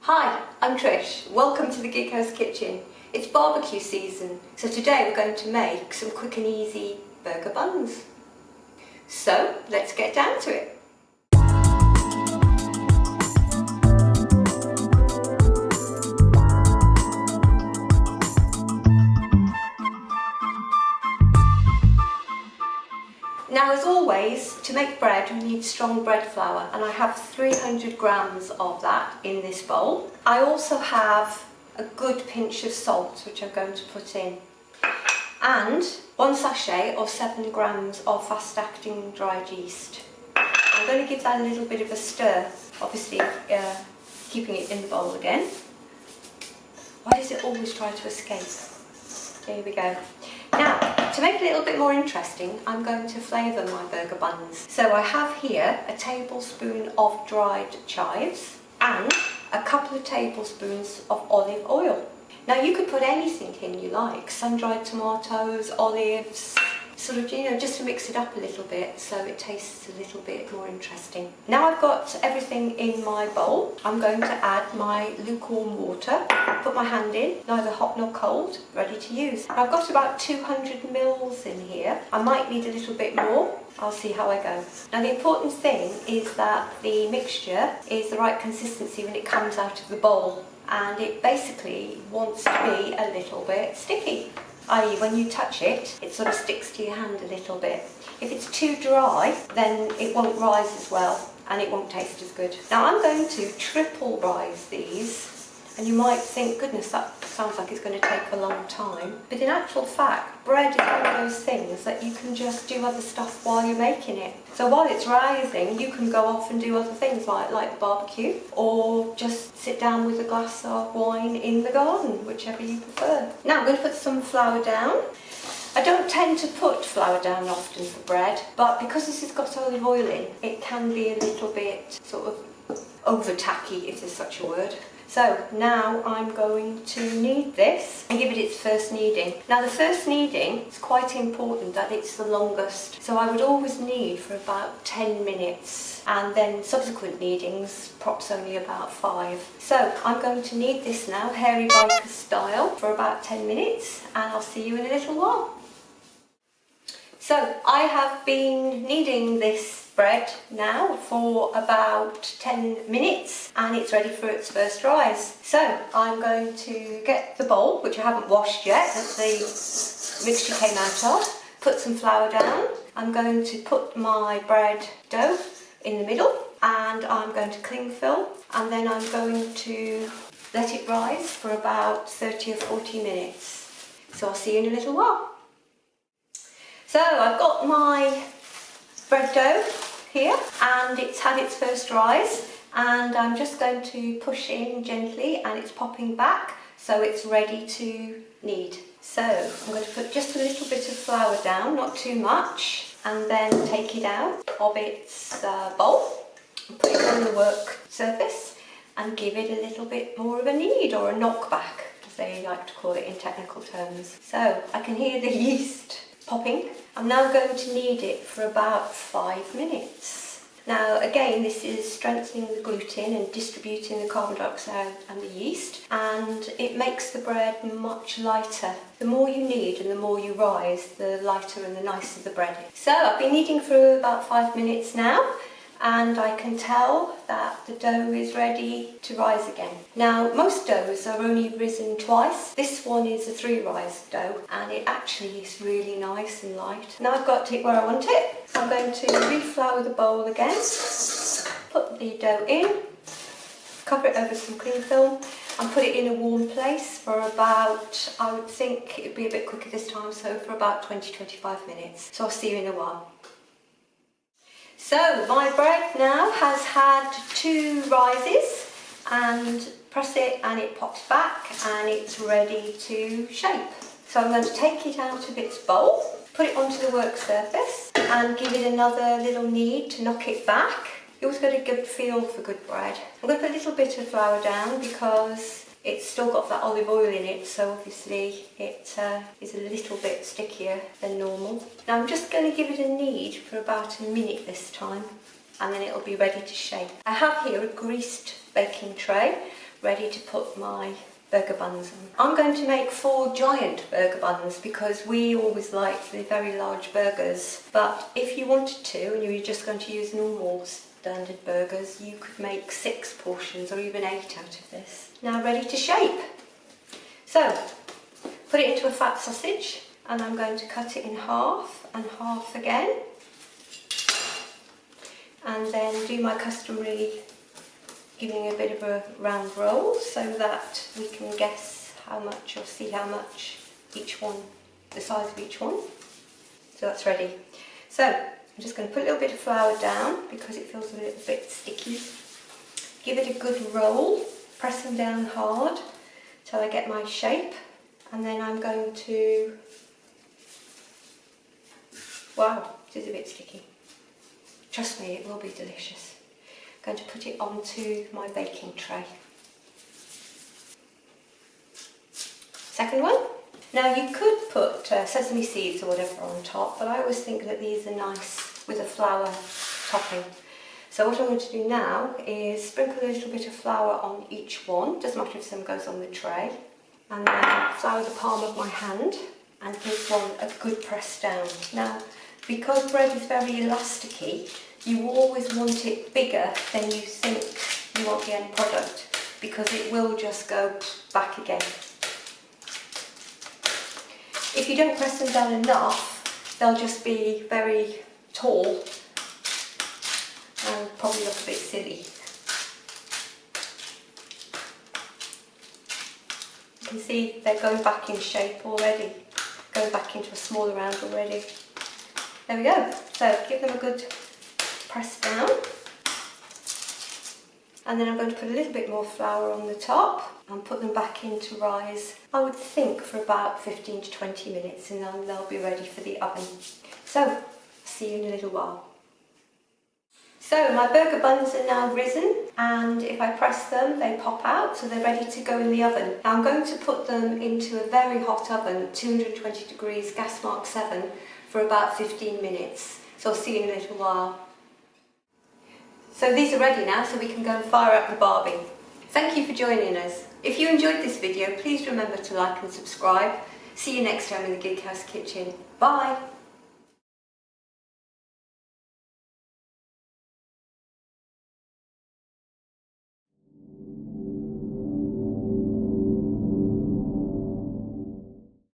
Hi, I'm Trish. Welcome to the Gig House Kitchen. It's barbecue season, so today we're going to make some quick and easy burger buns. So let's get down to it. Now, as always, to make bread we need strong bread flour, and I have 300 grams of that in this bowl. I also have a good pinch of salt which I'm going to put in, and 1 sachet or 7 grams of fast acting dried yeast. I'm going to give that a little bit of a stir, obviously keeping it in the bowl again. Why does it always try to escape? There we go. Now, to make it a little bit more interesting, I'm going to flavour my burger buns. So I have here a tablespoon of dried chives and a couple of tablespoons of olive oil. Now you could put anything in you like, sun-dried tomatoes, olives, sort of, just to mix it up a little bit so it tastes a little bit more interesting. Now I've got everything in my bowl, I'm going to add my lukewarm water, put my hand in, neither hot nor cold, ready to use. I've got about 200 mils in here. I might need a little bit more, I'll see how I go. Now the important thing is that the mixture is the right consistency when it comes out of the bowl, and it basically wants to be a little bit sticky. i.e. when you touch it, it sort of sticks to your hand a little bit. If it's too dry, then it won't rise as well and it won't taste as good. Now I'm going to triple rise these, and you might think, goodness, that sounds like it's going to take a long time. But in actual fact, bread is one of those things that you can just do other stuff while you're making it. So while it's rising, you can go off and do other things like the barbecue, or just sit down with a glass of wine in the garden, whichever you prefer. Now I'm going to put some flour down. I don't tend to put flour down often for bread, but because this has got olive oil in, it can be a little bit sort of over tacky, if there's such a word. So now I'm going to knead this and give it its first kneading. Now the first kneading, it's quite important that it's the longest. So I would always knead for about 10 minutes, and then subsequent kneadings, perhaps only about 5. So I'm going to knead this now, hairy biker style, for about 10 minutes, and I'll see you in a little while. So I have been kneading this bread now for about 10 minutes and it's ready for its first rise. So I'm going to get the bowl, which I haven't washed yet, that the mixture came out of, put some flour down. I'm going to put my bread dough in the middle, and I'm going to cling fill, and then I'm going to let it rise for about 30 or 40 minutes. So I'll see you in a little while. So I've got my bread dough here, and it's had its first rise, and I'm just going to push in gently and it's popping back, so it's ready to knead. So I'm going to put just a little bit of flour down, not too much, and then take it out of its bowl and put it on the work surface and give it a little bit more of a knead, or a knockback as they like to call it in technical terms. So I can hear the yeast popping. I'm now going to knead it for about 5 minutes. Now again, this is strengthening the gluten and distributing the carbon dioxide and the yeast, and it makes the bread much lighter. The more you knead and the more you rise, the lighter and the nicer the bread is. So I've been kneading for about 5 minutes now, and I can tell that the dough is ready to rise again. Now most doughs are only risen twice. This one is a 3-rise dough, and it actually is really nice and light. Now I've got it where I want it. I'm going to reflour the bowl again, put the dough in, cover it over some cling film, and put it in a warm place for about, I would think it'd be a bit quicker this time, so for about 20-25 minutes. So I'll see you in a while. So my bread now has had 2 rises, and press it and it pops back and it's ready to shape. So I'm going to take it out of its bowl, put it onto the work surface and give it another little knead to knock it back. You always get a good feel for good bread. I'm going to put a little bit of flour down because it's still got that olive oil in it, so obviously it is a little bit stickier than normal. Now I'm just going to give it a knead for about a minute this time, and then it'll be ready to shape. I have here a greased baking tray ready to put my burger buns on. I'm going to make 4 giant burger buns because we always like the very large burgers, but if you wanted to and you were just going to use normal standard burgers, you could make 6 portions or even 8 out of this. Now ready to shape. So put it into a fat sausage and I'm going to cut it in half and half again, and then do my customary giving a bit of a round roll so that we can guess how much or see how much each one, the size of each one. So that's ready. So I'm just going to put a little bit of flour down because it feels a little bit sticky. Give it a good roll, press them down hard till I get my shape, and then I'm going to, wow, it is a bit sticky. Trust me, it will be delicious. Going to put it onto my baking tray. Second one. Now you could put sesame seeds or whatever on top, but I always think that these are nice with a flour topping. So what I'm going to do now is sprinkle a little bit of flour on each one. Doesn't matter if some goes on the tray. And then flour the palm of my hand and give one a good press down. Now, because bread is very elasticy, you always want it bigger than you think you want the end product, because it will just go back again. If you don't press them down enough, they'll just be very tall and probably look a bit silly. You can see they're going back in shape already, going back into a smaller round already. There we go. So give them a good press down, and then I'm going to put a little bit more flour on the top and put them back in to rise, I would think, for about 15 to 20 minutes, and then they'll be ready for the oven. So see you in a little while. So my burger buns are now risen, and if I press them they pop out, so they're ready to go in the oven. Now I'm going to put them into a very hot oven, 220 degrees, gas mark 7, for about 15 minutes. So I'll see you in a little while. So these are ready now, so we can go and fire up the barbie. Thank you for joining us. If you enjoyed this video, please remember to like and subscribe. See you next time in the Gig House Kitchen. Bye!